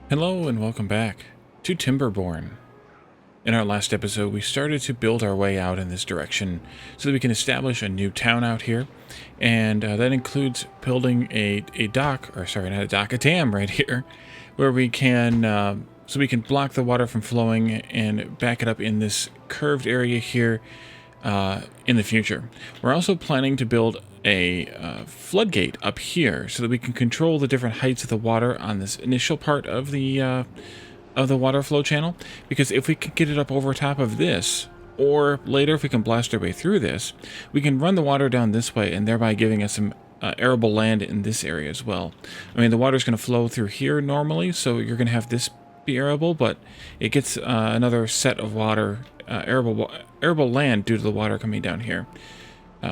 Hello and welcome back to Timberborn. In our last episode, we started to build our way out in this direction so that we can establish a new town out here, and that includes building a dock, or sorry, not a dock, a dam right here, where we can, so we can block the water from flowing and back it up in this curved area here in the future. We're also planning to build a floodgate up here so that we can control the different heights of the water on this initial part of the water flow channel, because if we can get it up over top of this, or later if we can blast our way through this, we can run the water down this way and thereby giving us some arable land in this area as well. I mean, the water's going to flow through here normally, so you're going to have this be arable, but it gets another set of water, arable land due to the water coming down here.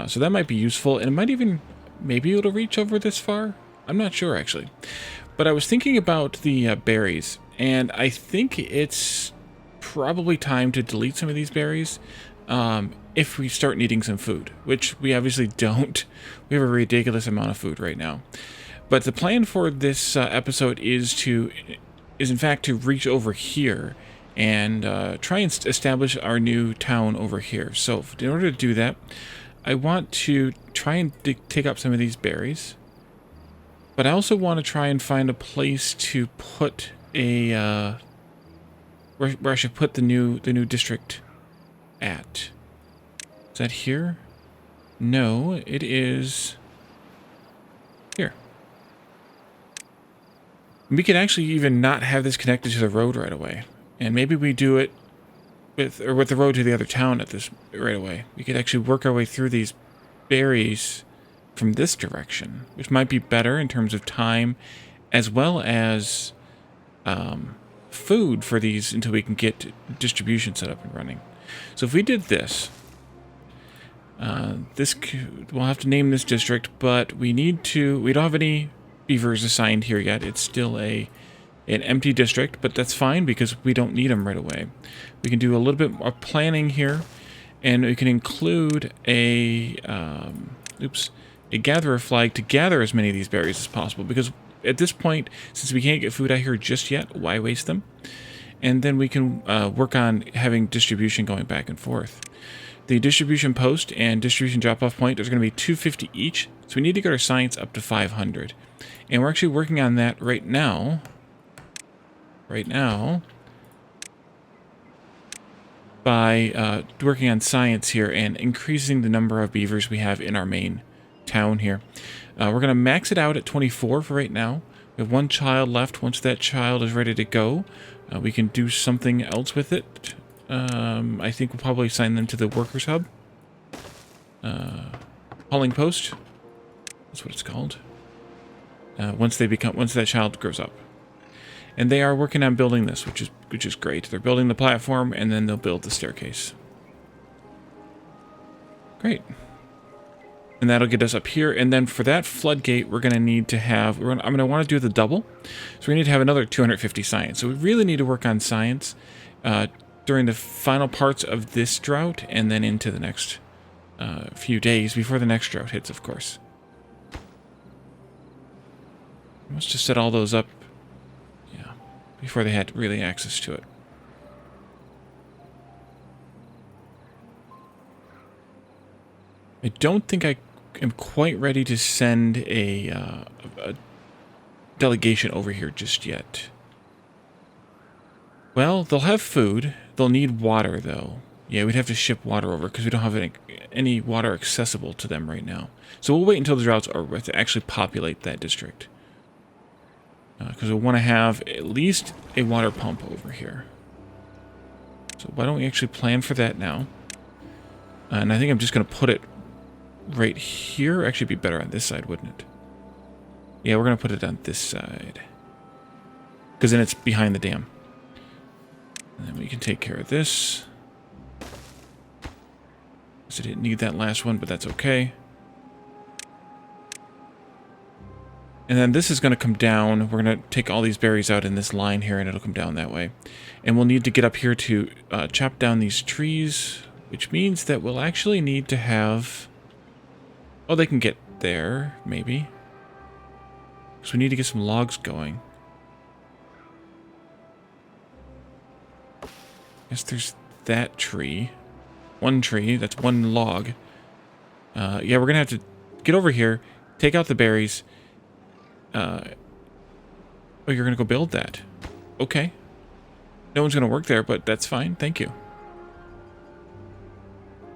So that might be useful, and it might even, maybe it'll reach over this far? I'm not sure, actually. But I was thinking about the berries, and I think it's probably time to delete some of these berries if we start needing some food, which we obviously don't. We have a ridiculous amount of food right now. But the plan for this episode is in fact to reach over here and try and establish our new town over here. So in order to do that, I want to try and take up some of these berries, but I also want to try and find a place to put a where I should put the new district at. Is that here? No, it is here. We could actually even not have this connected to the road right away, and maybe we do it with the road to the other town at this right away. We could actually work our way through these berries from this direction, which might be better in terms of time, as well as food for these until we can get distribution set up and running. So if we did this, we'll have to name this district, but we don't have any beavers assigned here yet. It's still an empty district, but that's fine because we don't need them right away. We can do a little bit more planning here, and we can include a gatherer flag to gather as many of these berries as possible, because at this point, since we can't get food out here just yet, why waste them? And then we can work on having distribution going back and forth. The distribution post and distribution drop-off point is going to be 250 each, so we need to get our science up to 500. And we're actually working on that right now. By working on science here and increasing the number of beavers we have in our main town here. We're going to max it out at 24 for right now. We have one child left. Once that child is ready to go, we can do something else with it. I think we'll probably assign them to the workers hub. Hauling post. That's what it's called. Once that child grows up. And they are working on building this, which is great. They're building the platform, and then they'll build the staircase. Great. And that'll get us up here. And then for that floodgate, we're going to need to have... I'm going to want to do the double. So we need to have another 250 science. So we really need to work on science during the final parts of this drought, and then into the next few days, before the next drought hits, of course. Let's just set all those up before they had really access to it. I don't think I am quite ready to send a delegation over here just yet. Well, they'll have food. They'll need water, though. Yeah, we'd have to ship water over because we don't have any water accessible to them right now. So we'll wait until the droughts are over to actually populate that district. Because we want to have at least a water pump over here. So why don't we actually plan for that now? And I think I'm just going to put it right here. Actually, it'd be better on this side, wouldn't it? Yeah, we're going to put it on this side. Because then it's behind the dam. And then we can take care of this. So I didn't need that last one, but that's okay. And then this is going to come down. We're going to take all these berries out in this line here, and it'll come down that way. And we'll need to get up here to chop down these trees, which means that we'll actually need to have... Oh, they can get there, maybe. So we need to get some logs going. Guess there's that tree. One tree. That's one log. Yeah, we're going to have to get over here, take out the berries. Oh, you're going to go build that. Okay. No one's going to work there, but that's fine. Thank you.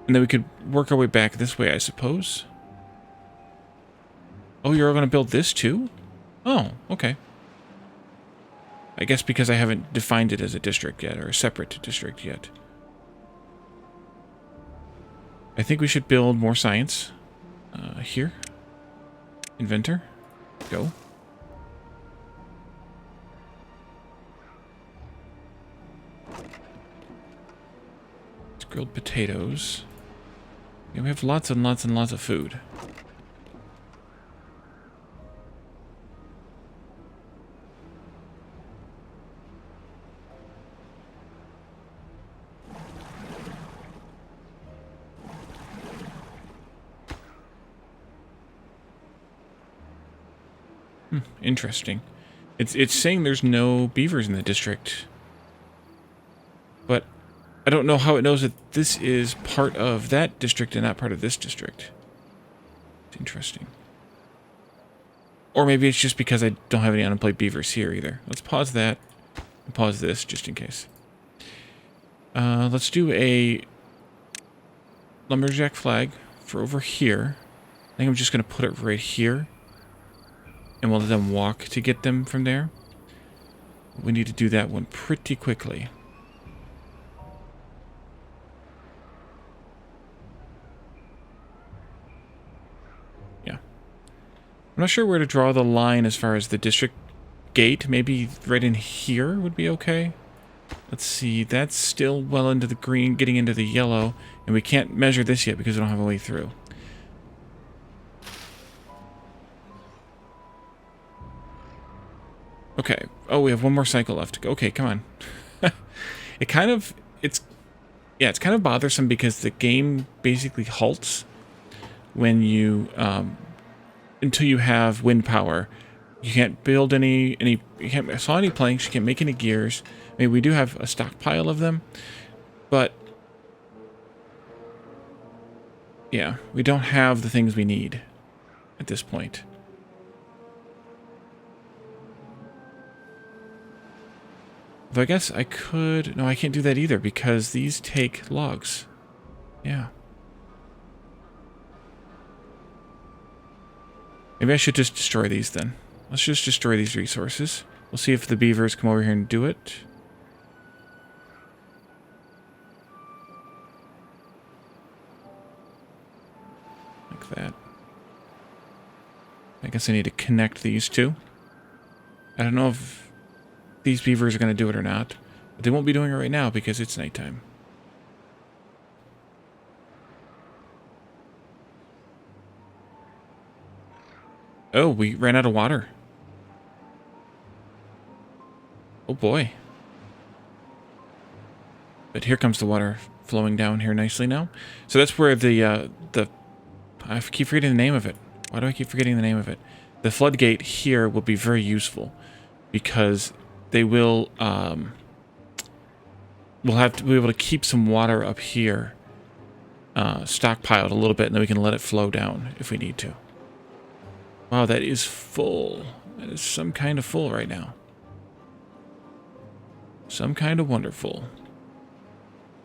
And then we could work our way back this way, I suppose. Oh, you're going to build this too? Oh, okay. I guess because I haven't defined it as a district yet, or a separate district yet. I think we should build more science. Here. Inventor. Go. It's grilled potatoes. Yeah, we have lots and lots and lots of food. Interesting. It's saying there's no beavers in the district. But I don't know how it knows that this is part of that district and not part of this district. It's interesting. Or maybe it's just because I don't have any unemployed beavers here either. Let's pause that and pause this just in case. Let's do a lumberjack flag for over here. I think I'm just going to put it right here. And we'll let them walk to get them from there. We need to do that one pretty quickly. Yeah. I'm not sure where to draw the line as far as the district gate. Maybe right in here would be okay. Let's see. That's still well into the green, getting into the yellow. And we can't measure this yet because we don't have a way through. Okay. Oh, we have one more cycle left. Okay, come on. it's kind of bothersome because the game basically halts when you, until you have wind power. You can't build you can't saw any planks, you can't make any gears. I mean, we do have a stockpile of them, but yeah, we don't have the things we need at this point. Though I guess I could... No, I can't do that either because these take logs. Yeah. Maybe I should just destroy these then. Let's just destroy these resources. We'll see if the beavers come over here and do it. Like that. I guess I need to connect these two. I don't know if these beavers are going to do it or not. But they won't be doing it right now because it's nighttime. Oh, we ran out of water. Oh boy. But here comes the water flowing down here nicely now. So that's where the I keep forgetting the name of it. Why do I keep forgetting the name of it? The floodgate here will be very useful because they will we'll have to be able to keep some water up here stockpiled a little bit, and then we can let it flow down if we need to. Wow, that is full. That is some kind of full right now. Some kind of wonderful.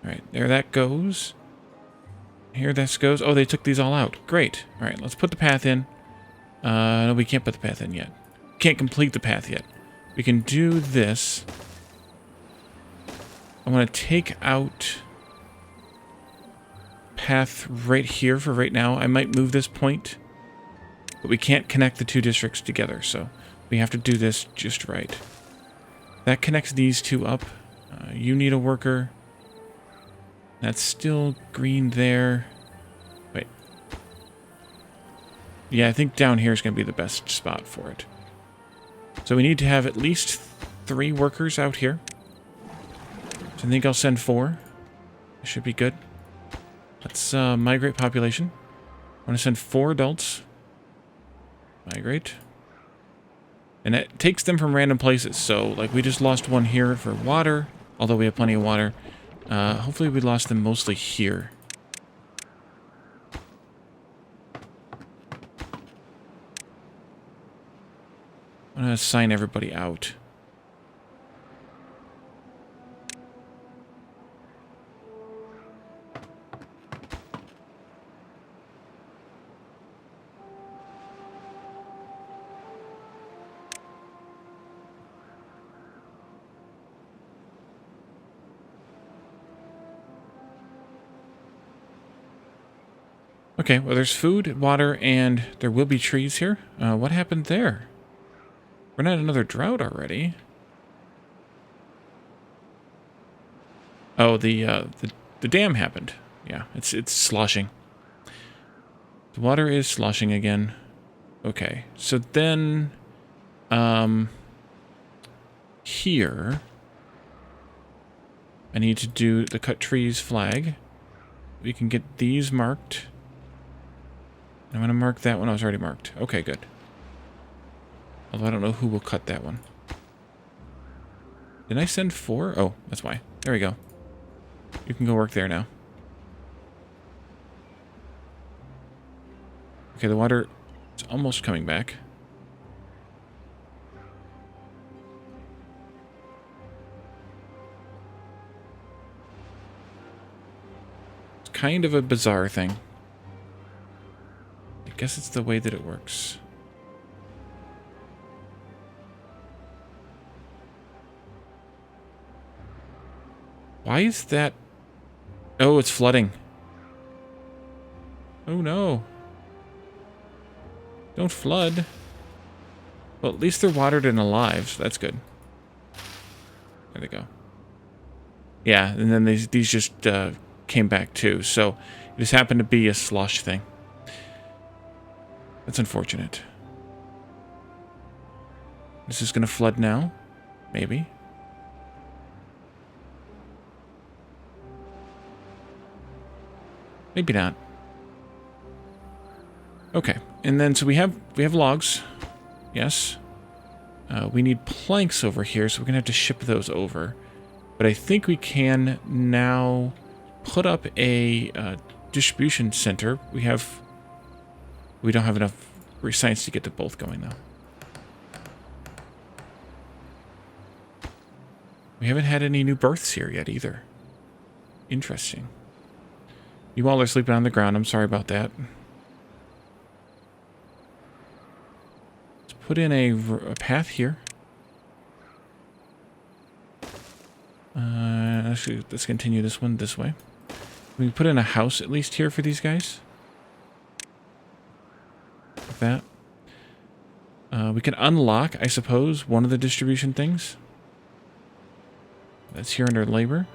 Alright, there that goes. Here this goes. Oh, they took these all out. Great. Alright, let's put the path in. No, we can't put the path in yet. Can't complete the path yet. We can do this. I want to take out path right here for right now. I might move this point, but we can't connect the two districts together, so we have to do this just right. That connects these two up. You need a worker. That's still green there. Wait. Yeah, I think down here is going to be the best spot for it. So we need to have at least 3 workers out here. So I think I'll send 4. It should be good. Let's migrate population. I want to send 4 adults. Migrate. And it takes them from random places. So, like, we just lost one here for water, although we have plenty of water. Hopefully we lost them mostly here. I'm going to assign everybody out. Okay, well, there's food, water, and there will be trees here. What happened there? We're not another drought already. Oh, the dam happened. Yeah, it's sloshing. The water is sloshing again. Okay, so then, here, I need to do the cut trees flag. We can get these marked. I'm going to mark that one. I was already marked. Okay, good. Although I don't know who will cut that one. Did I send 4? Oh, that's why. There we go. You can go work there now. Okay, the water is almost coming back. It's kind of a bizarre thing. I guess it's the way that it works. Why is that? Oh, it's flooding. Oh no. Don't flood. Well, at least they're watered and alive, so that's good. There they go. Yeah, and then these just came back too, so it just happened to be a slosh thing. That's unfortunate. This is going to flood now? Maybe. Maybe not. Okay, and then so we have logs. Yes. We need planks over here, so we're going to have to ship those over. But I think we can now put up a distribution center. We don't have enough science to get to both going, though. We haven't had any new births here yet, either. Interesting. You all are sleeping on the ground. I'm sorry about that. Let's put in a path here. Actually, let's continue this one this way. We can put in a house at least here for these guys. Like that. We can unlock, I suppose, one of the distribution things. That's here under labor.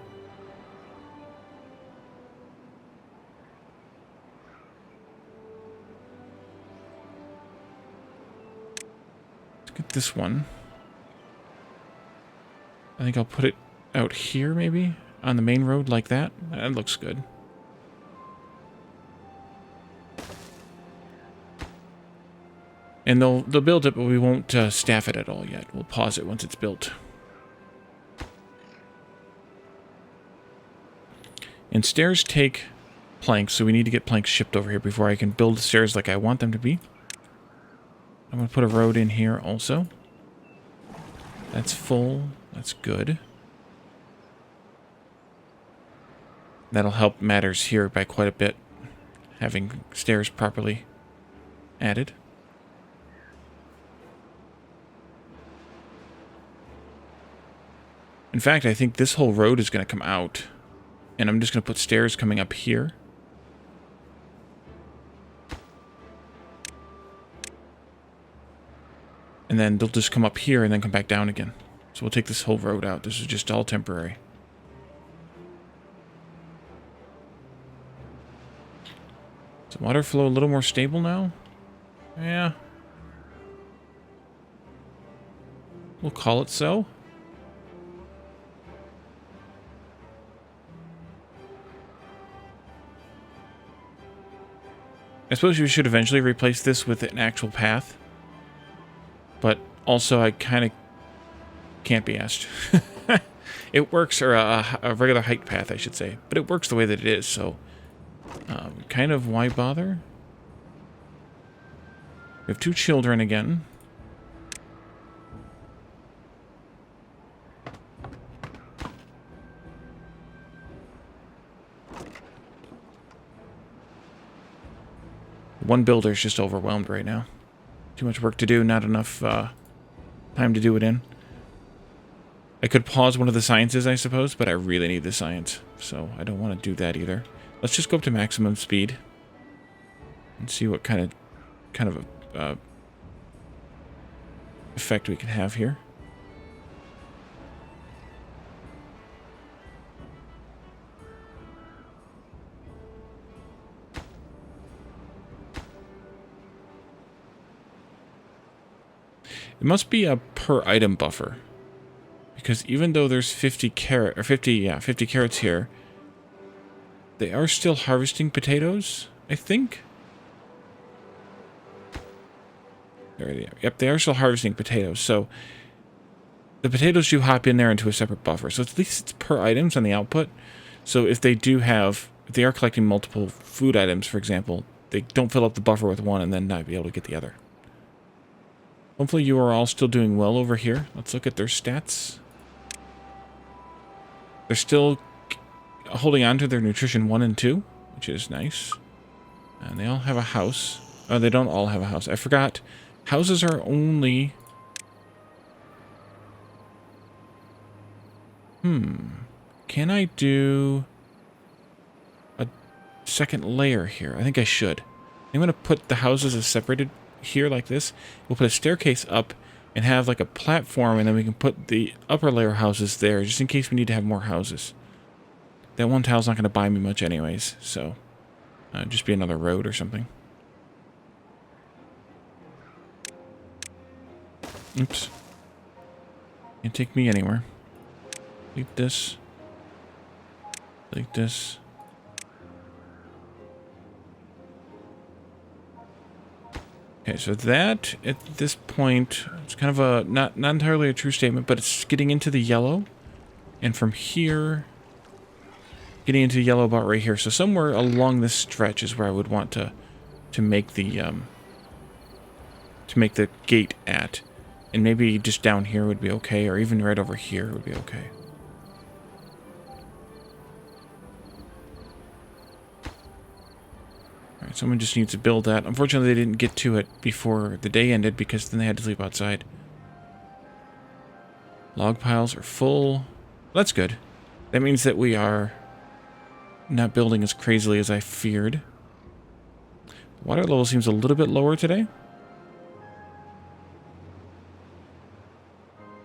Let's get this one. I think I'll put it out here, maybe? On the main road like that? That looks good. And they'll build it, but we won't staff it at all yet. We'll pause it once it's built. And stairs take planks, so we need to get planks shipped over here before I can build the stairs like I want them to be. I'm going to put a road in here also. That's full. That's good. That'll help matters here by quite a bit, having stairs properly added. In fact, I think this whole road is going to come out. And I'm just going to put stairs coming up here. And then they'll just come up here and then come back down again. So we'll take this whole road out. This is just all temporary. Is the water flow a little more stable now? Yeah. We'll call it so. I suppose you should eventually replace this with an actual path. But also, I kind of can't be asked. It works, or a regular hike path, I should say. But it works the way that it is, so kind of why bother? We have 2 children again. One builder's just overwhelmed right now. Too much work to do, not enough time to do it in. I could pause one of the sciences, I suppose, but I really need the science, so I don't want to do that either. Let's just go up to maximum speed and see what kind of effect we can have here. It must be a per item buffer. Because even though there's 50 carrots here, they are still harvesting potatoes, I think. There they are. Yep, they are still harvesting potatoes. So the potatoes do hop in there into a separate buffer. So at least it's per items on the output. So if they are collecting multiple food items, for example, they don't fill up the buffer with one and then not be able to get the other. Hopefully you are all still doing well over here. Let's look at their stats. They're still holding on to their nutrition 1 and 2, which is nice. And they all have a house. Oh, they don't all have a house. I forgot. Houses are only... Can I do a second layer here? I think I should. I'm going to put the houses as separated here like this. We'll put a staircase up and have like a platform, and then we can put the upper layer houses there just in case we need to have more houses. That one tile's not going to buy me much anyways, so just be another road or something. Oops. Can't take me anywhere. Like this. Like this. Okay, so that, at this point, it's kind of a, not entirely a true statement, but it's getting into the yellow. And from here, getting into the yellow about right here. So somewhere along this stretch is where I would want to make the gate at. And maybe just down here would be okay, or even right over here would be okay. Alright, someone just needs to build that. Unfortunately, they didn't get to it before the day ended because then they had to sleep outside. Log piles are full. That's good. That means that we are not building as crazily as I feared. Water level seems a little bit lower today.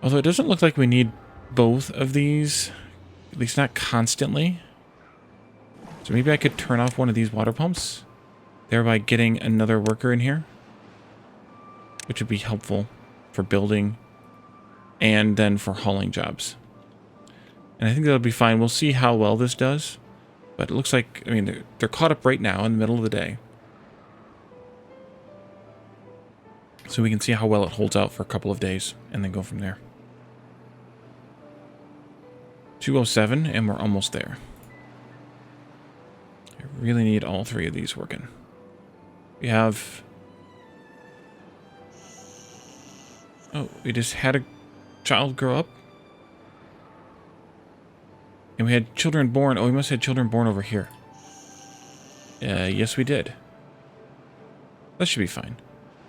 Although it doesn't look like we need both of these, at least not constantly. So maybe I could turn off one of these water pumps, thereby getting another worker in here, which would be helpful for building and then for hauling jobs. And I think that'll be fine. We'll see how well this does. But it looks like, I mean, they're caught up right now in the middle of the day. So we can see how well it holds out for a couple of days and then go from there. 207, and we're almost there. I really need all 3 of these working. We have... Oh, we just had a child grow up. And we had children born. Oh, we must have had children born over here. Yes, we did. That should be fine.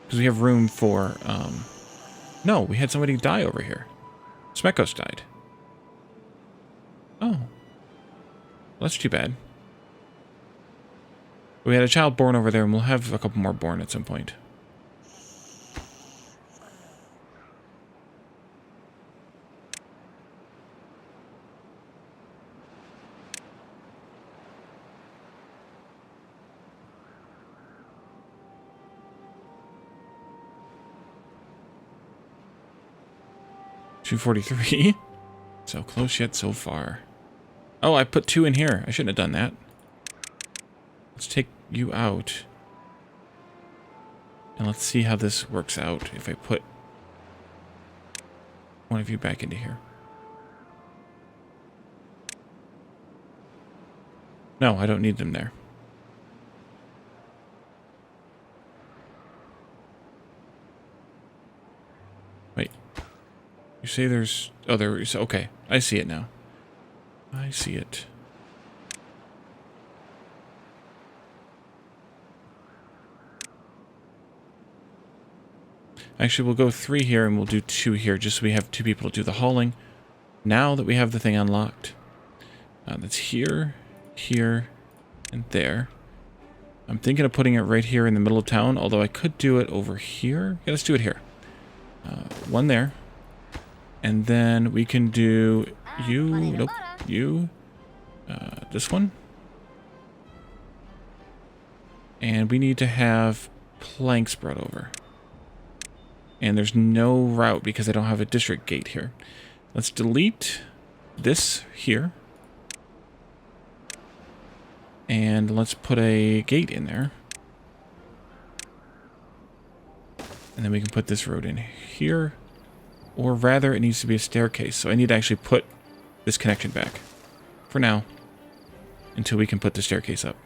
Because we have room for... No, we had somebody die over here. Smekos died. Oh. Well, that's too bad. We had a child born over there, and we'll have a couple more born at some point. $243. So close yet so far. Oh, I put 2 in here. I shouldn't have done that. Let's take you out. And let's see how this works out if I put one of you back into here. No, I don't need them there. Wait. You say there's... Oh, there is... Okay. I see it now. I see it. Actually, we'll go 3 here and we'll do 2 here, just so we have 2 people to do the hauling. Now that we have the thing unlocked. That's here, here, and there. I'm thinking of putting it right here in the middle of town, although I could do it over here. Yeah, let's do it here. 1 there. And then we can do you, nope, you, this one. And we need to have planks brought over. And there's no route because I don't have a district gate here. Let's delete this here. And let's put a gate in there. And then we can put this road in here. Or rather, it needs to be a staircase. So I need to actually put this connection back. For now. Until we can put the staircase up.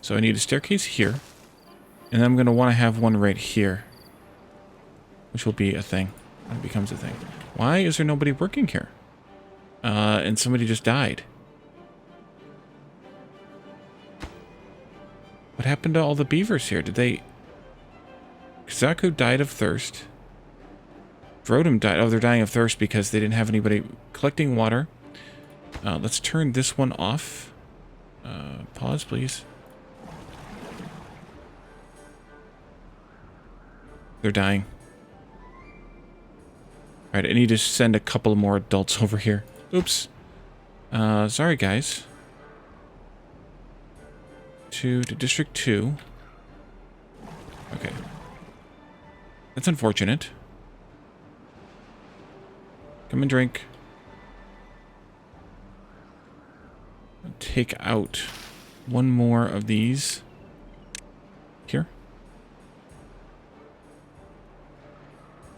So I need a staircase here. And then I'm going to want to have one right here. Which will be a thing. It becomes a thing. Why is there nobody working here? And somebody just died. What happened to all the beavers here? Did they... Zaku died of thirst. Vrodim died. Oh, they're dying of thirst because they didn't have anybody collecting water. Let's turn this one off. Pause, please. They're dying. Alright, I need to send a couple more adults over here. Oops. Sorry, guys. To District 2. Okay. That's unfortunate. Come and drink. I'll take out 1 more of these. Here.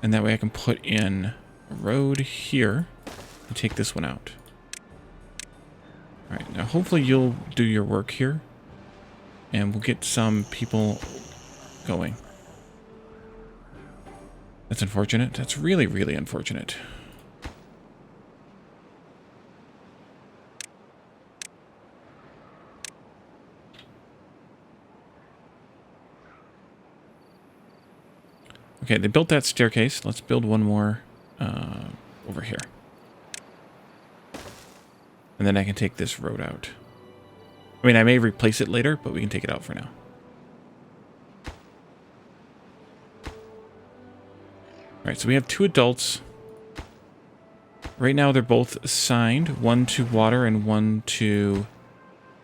And that way I can put in a road here and take this one out. Alright, now hopefully you'll do your work here. And we'll get some people going. That's unfortunate. That's really, really unfortunate. Okay, they built that staircase. Let's build 1 more over here. And then I can take this road out. I mean, I may replace it later, but we can take it out for now. Alright, so we have 2 adults. Right now they're both assigned. 1 to water and 1 to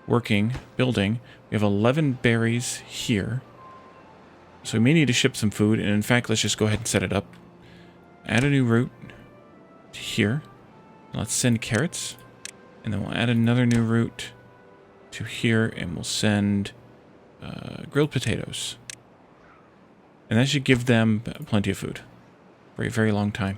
working, building. We have 11 berries here. So we may need to ship some food, and in fact, let's just go ahead and set it up. Add a new route to here. Let's send carrots, and then we'll add another new route to here, and we'll send grilled potatoes. And that should give them plenty of food for a very long time.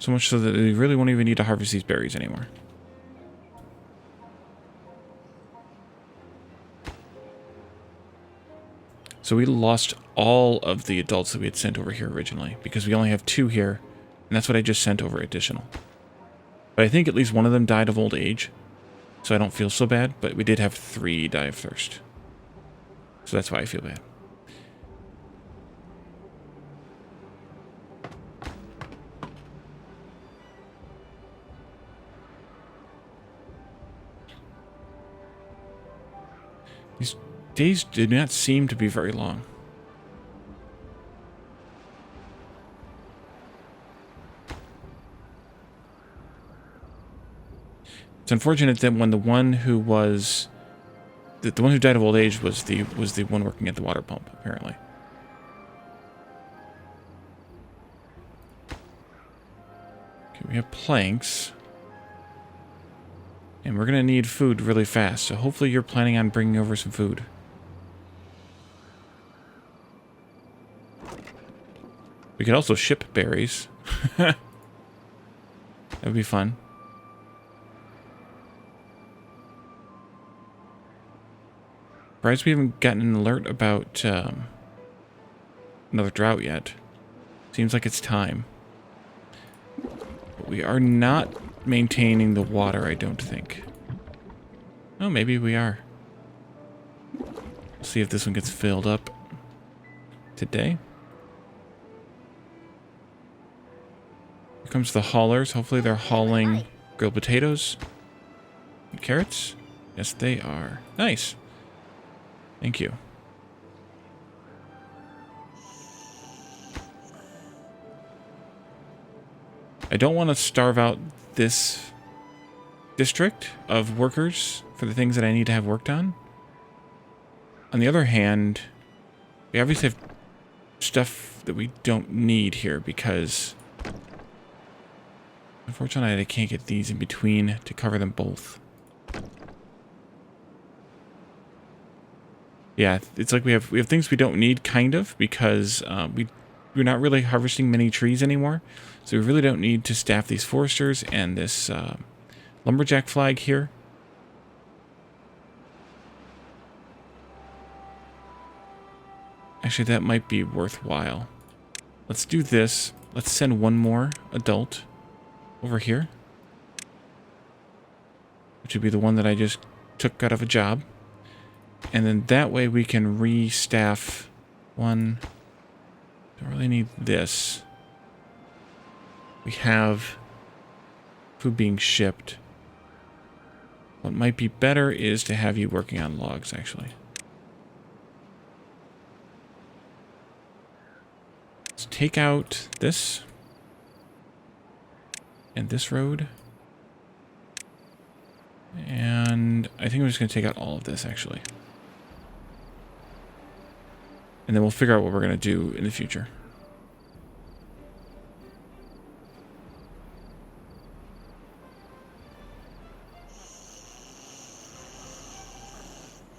So much so that they really won't even need to harvest these berries anymore. So we lost all of the adults that we had sent over here originally, because we only have 2 here, and that's what I just sent over additional. But I think at least one of them died of old age, so I don't feel so bad, but we did have 3 die of thirst. So that's why I feel bad. These days did not seem to be very long. It's unfortunate that when the one who was the one who died of old age was the one working at the water pump, apparently. Okay, we have planks. And we're going to need food really fast, so hopefully you're planning on bringing over some food. We could also ship berries. That would be fun. Surprised we haven't gotten an alert about another drought yet. Seems like it's time. But we are not maintaining the water, I don't think. Oh, maybe we are. We'll see if this one gets filled up today. Here comes the haulers. Hopefully they're hauling grilled potatoes and carrots. Yes, they are. Nice. Thank you. I don't want to starve out this district of workers for the things that I need to have worked on. On the other hand, we obviously have stuff that we don't need here because unfortunately I can't get these in between to cover them both. Yeah, it's like we have things we don't need, kind of, because we're not really harvesting many trees anymore. So we really don't need to staff these foresters and this lumberjack flag here. Actually, that might be worthwhile. Let's do this. Let's send one more adult over here, which would be the one that I just took out of a job. And then that way we can re-staff one. Don't really need this. We have food being shipped. What might be better is to have you working on logs, actually. Let's take out this. And this road. And I think I'm just going to take out all of this, actually. And then we'll figure out what we're going to do in the future.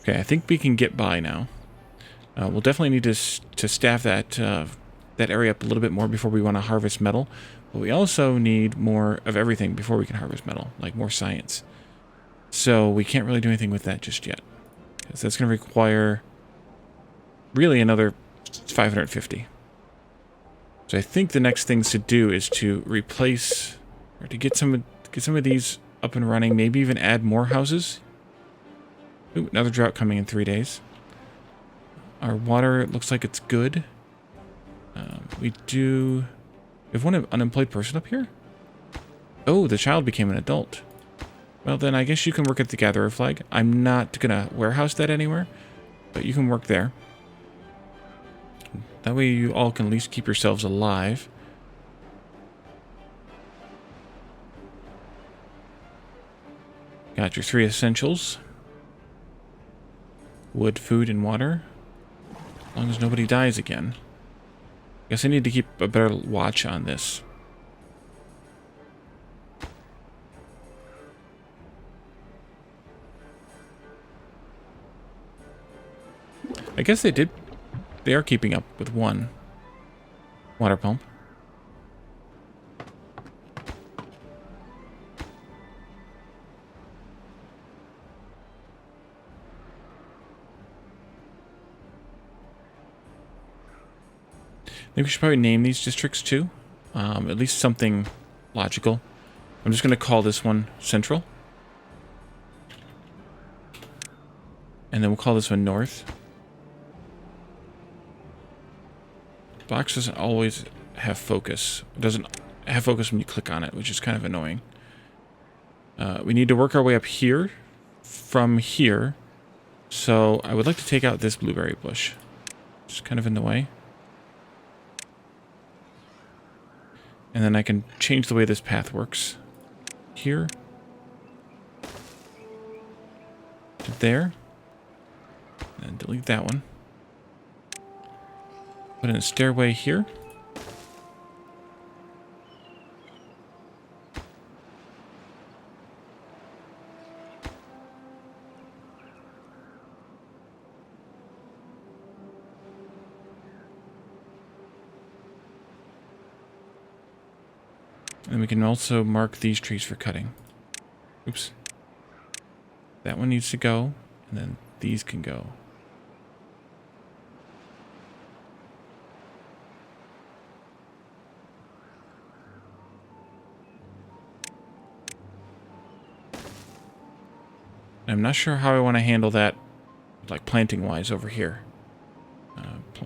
Okay, I think we can get by now. We'll definitely need to staff that that area up a little bit more before we want to harvest metal. But we also need more of everything before we can harvest metal, like more science. So we can't really do anything with that just yet, because that's going to require really another 550. So I think the next things to do is to replace, or to get some of these up and running. Maybe even add more houses. Ooh, another drought coming in 3 days. Our water looks like it's good. We have one unemployed person up here. Oh, the child became an adult. Well, then I guess you can work at the Gatherer flag. I'm not gonna warehouse that anywhere, but you can work there. That way you all can at least keep yourselves alive. Got your 3 essentials. Wood, food, and water. As long as nobody dies again. Guess I need to keep a better watch on this. I guess they are keeping up with one water pump. I think we should probably name these districts too. At least something logical. I'm just going to call this one Central. And then we'll call this one North. Box doesn't always have focus. It doesn't have focus when you click on it, which is kind of annoying. We need to work our way up here from here. So I would like to take out this blueberry bush. It's kind of in the way. And then I can change the way this path works. Here. To there. And delete that one. Put in a stairway here. And we can also mark these trees for cutting. Oops. That one needs to go, and then these can go. I'm not sure how I want to handle that, like planting-wise over here.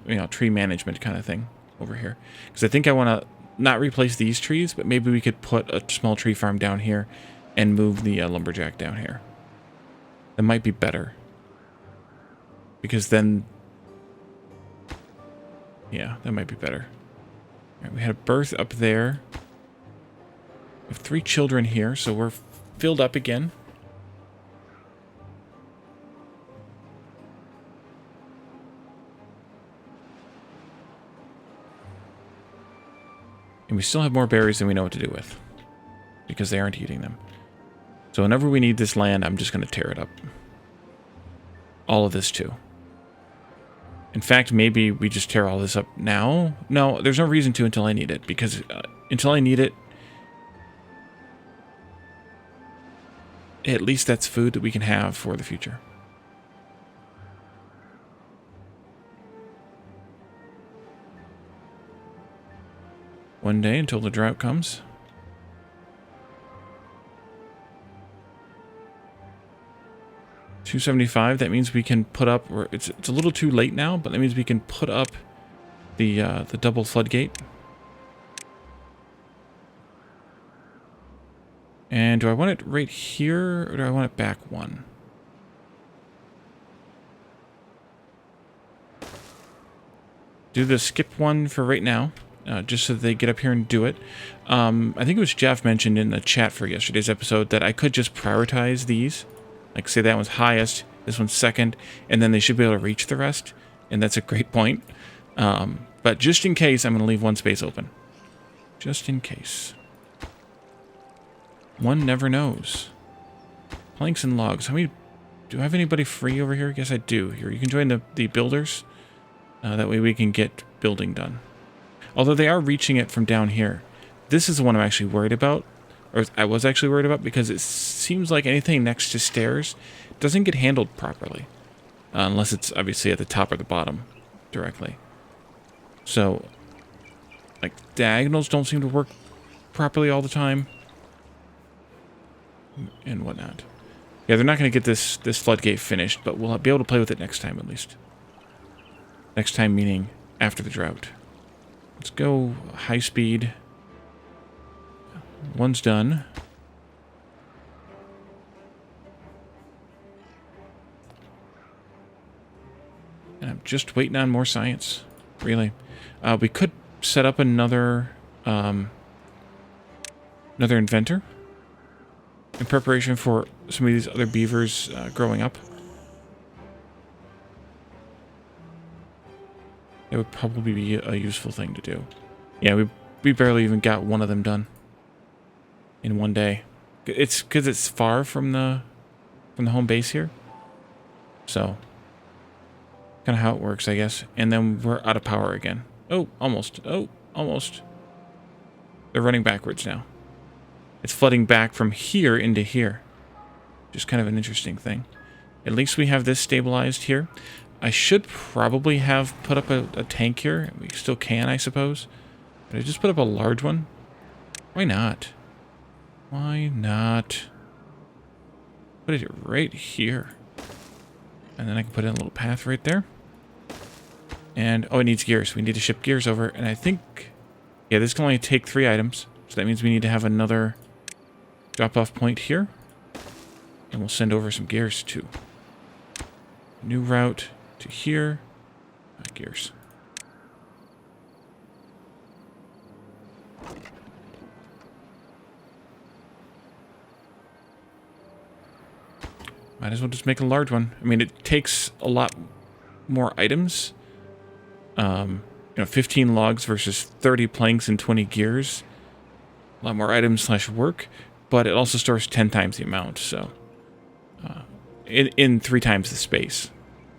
You know, tree management kind of thing over here. Because I think I want to not replace these trees, but maybe we could put a small tree farm down here and move the lumberjack down here. That might be better. Because then... yeah, that might be better. All right, we had a birth up there. We have 3 children here, so we're filled up again. And we still have more berries than we know what to do with. Because they aren't eating them. So whenever we need this land, I'm just going to tear it up. All of this too. In fact, maybe we just tear all this up now. No, there's no reason to until I need it. Because until I need it, at least that's food that we can have for the future. One day until the drought comes. $275. That means we can put up. Or it's a little too late now, but that means we can put up the double floodgate. And do I want it right here, or do I want it back one? Do the skip one for right now. Just so they get up here and do it. I think it was Jeff mentioned in the chat for yesterday's episode that I could just prioritize these. Like, say that one's highest, this one's second, and then they should be able to reach the rest. And that's a great point. But just in case, I'm going to leave one space open. Just in case. One never knows. Planks and logs. How many... do I have anybody free over here? Yes, I do. Here, you can join the builders. That way we can get building done. Although they are reaching it from down here. This is the one I'm actually worried about. Or I was actually worried about because it seems like anything next to stairs doesn't get handled properly. Unless it's obviously at the top or the bottom directly. So, like, diagonals don't seem to work properly all the time. And whatnot. Yeah, they're not going to get this floodgate finished, but we'll be able to play with it next time at least. Next time meaning after the drought. Let's go high speed. One's done. And I'm just waiting on more science. Really. We could set up another inventor in preparation for some of these other beavers growing up. It would probably be a useful thing to do. Yeah, we barely even got one of them done in one day. It's because it's far from the home base here. So, kind of how it works, I guess. And then we're out of power again. Oh, almost. Oh, almost. They're running backwards now. It's flooding back from here into here. Just kind of an interesting thing. At least we have this stabilized here. I should probably have put up a tank here. We still can, I suppose. But I just put up a large one. Why not? Why not? Put it right here. And then I can put in a little path right there. And, oh, it needs gears. We need to ship gears over. And I think, yeah, this can only take 3 items. So that means we need to have another drop-off point here. And we'll send over some gears too. New route to here. Gears. Might as well just make a large one. I mean, it takes a lot more items. You know, 15 logs versus 30 planks and 20 gears. A lot more items / work, but it also stores 10 times the amount, so in 3 times the space.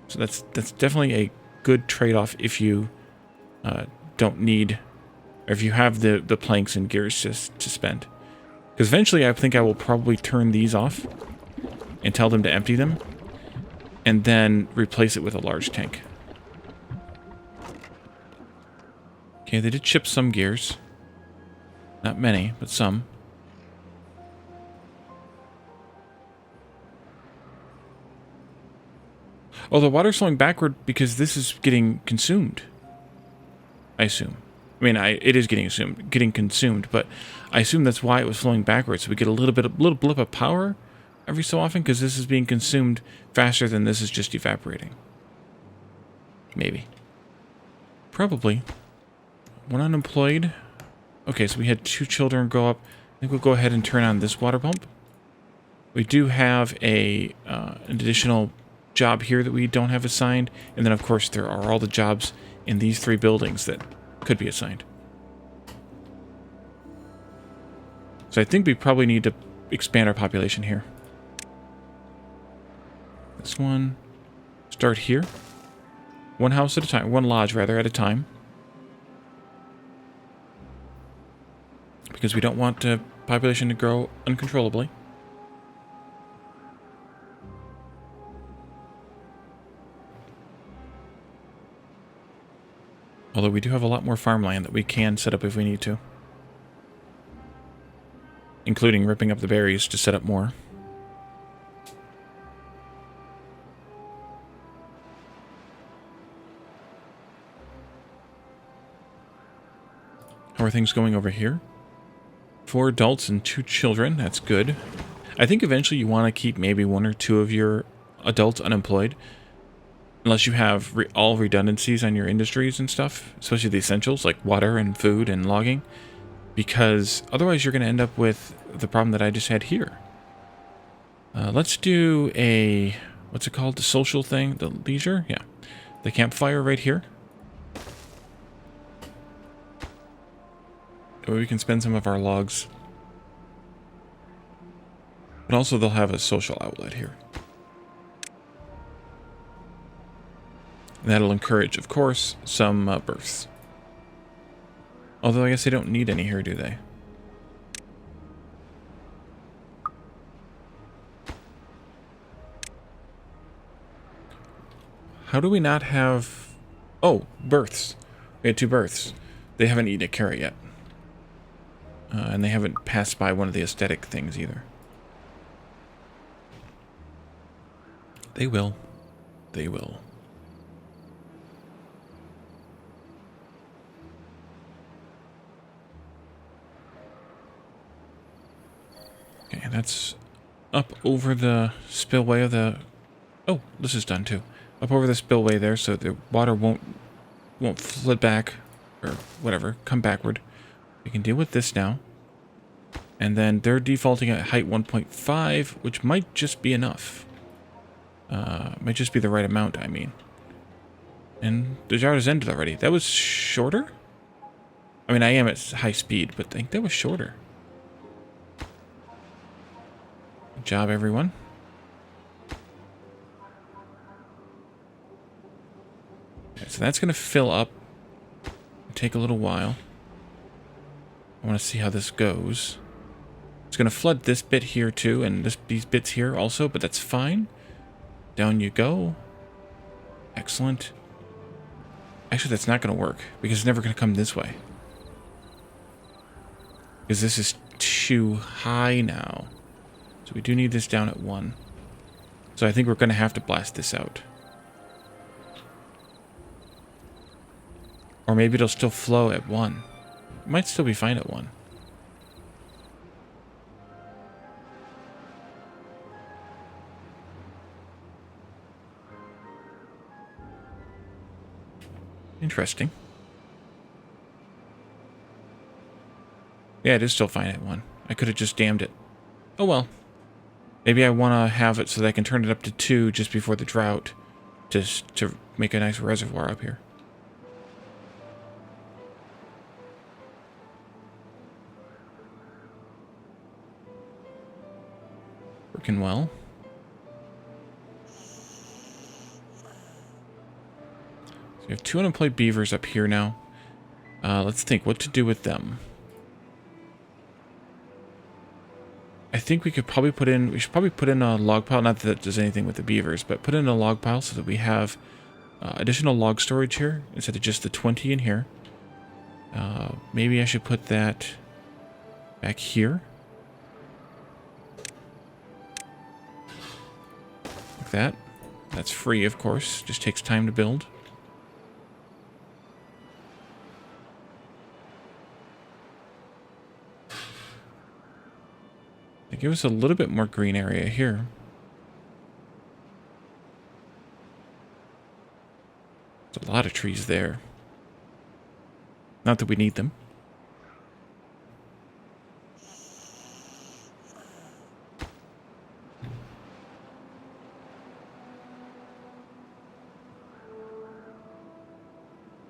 So that's definitely a good trade-off if you don't need, or if you have the planks and gears to spend. Because eventually I think I will probably turn these off and tell them to empty them, and then replace it with a large tank. Okay, they did chip some gears. Not many, but some. Oh, the water's flowing backward because this is getting consumed. I assume. I mean, it is getting consumed, but I assume that's why it was flowing backwards. So we get a little blip of power every so often because this is being consumed faster than this is just evaporating. Maybe. Probably. One unemployed. Okay, so we had 2 children go up. I think we'll go ahead and turn on this water pump. We do have an additional job here that we don't have assigned. And then, of course, there are all the jobs in these 3 buildings that could be assigned. So I think we probably need to expand our population here. This one. Start here. One house at a time. One lodge, rather, at a time. Because we don't want the population to grow uncontrollably. Although we do have a lot more farmland that we can set up if we need to. Including ripping up the berries to set up more. How are things going over here? 4 adults and 2 children. That's good. I think eventually you want to keep maybe 1 or 2 of your adults unemployed. Unless you have all redundancies on your industries and stuff. Especially the essentials like water and food and logging. Because otherwise you're going to end up with the problem that I just had here. Let's do a... What's it called? The social thing? The leisure? Yeah. The campfire right here. That way we can spend some of our logs. But also they'll have a social outlet here. And that'll encourage, of course, some births. Although I guess they don't need any here, do they? How do we not have... Oh, births. We had 2 births. They haven't eaten a carrot yet. And they haven't passed by one of the aesthetic things either. They will. They will. Okay, that's up over the spillway of the... Oh, this is done too. Up over the spillway there, so the water won't flood back, or whatever, come backward. We can deal with this now. And then they're defaulting at height 1.5, which might just be enough. Might just be the right amount, I mean. And the drought has ended already. That was shorter? I mean, I am at high speed, but I think that was shorter. Good job, everyone. Okay, so that's going to fill up. Take a little while. I want to see how this goes. It's going to flood this bit here too, and these bits here also, but that's fine. Down you go. Excellent. Actually, that's not going to work, because it's never going to come this way. Because this is too high now. So we do need this down at 1. So I think we're going to have to blast this out. Or maybe it'll still flow at 1. It might still be fine at 1. Interesting. Yeah, it is still fine at 1. I could have just dammed it. Oh well. Maybe I want to have it so that I can turn it up to 2 just before the drought. Just to make a nice reservoir up here. Working well. So we have 2 unemployed beavers up here now. Let's think what to do with them. I think we should probably put in a log pile, not that that does anything with the beavers, but put in a log pile so that we have additional log storage here instead of just the 20 in here. Maybe I should put that back here. Like that. That's free, of course. Just takes time to build. They give us a little bit more green area here. There's a lot of trees there. Not that we need them.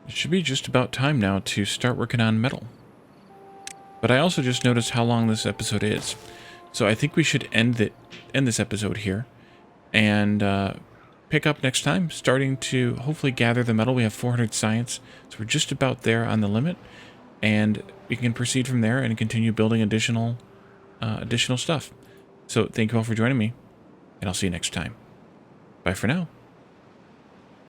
It should be just about time now to start working on metal. But I also just noticed how long this episode is. So I think we should end this episode here. And pick up next time, starting to hopefully gather the metal. We have 400 science, so we're just about there on the limit. And we can proceed from there and continue building additional stuff. So thank you all for joining me, and I'll see you next time. Bye for now.